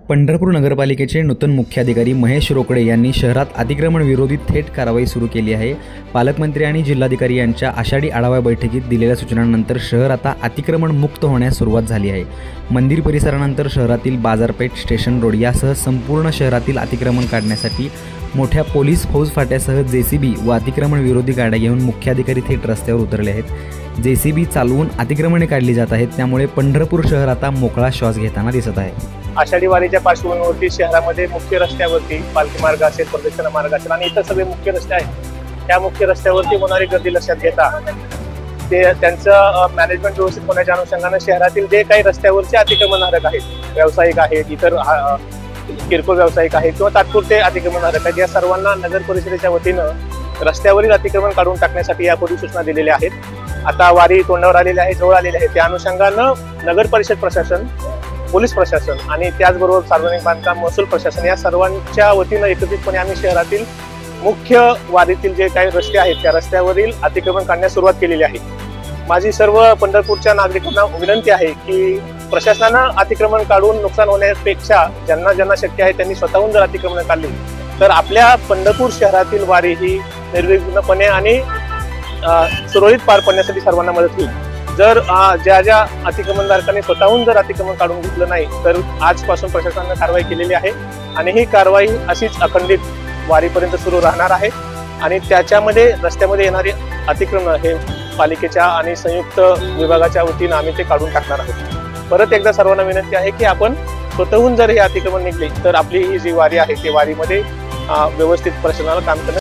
पंढरपूर नगरपालिकेचे नूतन मुख्याधिकारी महेश रोकडे यांनी शहरात अतिक्रमण विरोधी थेट कारवाई सुरू केली आहे। पालकमंत्री आणि जिल्हाधिकारी यांच्या आषाढी आढावा बैठकीत दिलेल्या सूचनांनंतर शहर आता अतिक्रमण मुक्त होण्यास सुरुवात झाली आहे। मंदिर परिसरानंतर शहरातील बाजारपेठ, स्टेशन रोड यासह संपूर्ण शहरातील अतिक्रमण काढण्यासाठी मोठ्या पोलीस फौजफाट्यासह जेसीबी व अतिक्रमण विरोधी गाड्या घेऊन मुख्याधिकारी थेट रस्त्यावर उतरले आहेत। जेसीबी चालवून अतिक्रमणे काढली जात आहेत, त्यामुळे पंढरपूर शहर आता मोकळा श्वास घेताना दिसत आहे। आषाढी वारीच्या पार्श्वभूमीवरती शहरामध्ये मुख्य रस्त्यावरती पालखी मार्ग असेल, प्रदक्षिणा मार्ग असेल आणि इतर सगळे मुख्य रस्ते आहेत, त्या मुख्य रस्त्यावरती होणारी गर्दी लक्षात घेता त्यांचं मॅनेजमेंट व्यवस्थित होण्याच्या अनुषंगाने शहरातील जे काही रस्त्यावरचे अतिक्रमणधारक आहेत, व्यावसायिक आहेत, इतर किरकोळ व्यावसायिक आहेत किंवा तात्पुरते अतिक्रमणधारक आहेत, या सर्वांना नगर परिषदेच्या वतीनं रस्त्यावरील अतिक्रमण काढून टाकण्यासाठी यापूर्वी सूचना दिलेल्या आहेत। आता वारी तोंडावर आलेली आहे, जवळ आलेली आहे, त्या अनुषंगानं नगर परिषद प्रशासन, पोलीस प्रशासन आणि त्याचबरोबर सार्वजनिक बांधकाम, महसूल प्रशासन या सर्वांच्या वतीनं एकत्रितपणे आम्ही शहरातील मुख्य वारीतील जे काही रस्ते आहेत त्या रस्त्यावरील अतिक्रमण काढण्यास सुरुवात केलेली आहे। माझी सर्व पंढरपूरच्या नागरिकांना विनंती आहे की प्रशासनानं अतिक्रमण काढून नुकसान होण्यापेक्षा ज्यांना ज्यांना शक्य आहे त्यांनी स्वतःहून जर अतिक्रमण काढली तर आपल्या पंढरपूर शहरातील वारी ही निर्विघ्नपणे आणि सुरळीत पार पडण्यासाठी सर्वांना मदत होईल। जर ज्या ज्या अतिक्रमणधारकांनी स्वतःहून जर अतिक्रमण काढून घेतलं नाही तर आजपासून प्रशासनाने कारवाई केलेली आहे आणि ही कारवाई अशीच अखंडित वारीपर्यंत सुरू राहणार आहे आणि त्याच्यामध्ये रस्त्यामध्ये येणारे अतिक्रमण हे पालिकेच्या आणि संयुक्त विभागाच्या वतीनं आम्ही ते काढून टाकणार आहोत। परत एकदा सर्वांना विनंती आहे की आपण स्वतःहून जर हे अतिक्रमण निघले तर आपली ही जी वारी आहे ती वारीमध्ये व्यवस्थित प्रशासनाला काम करण्यास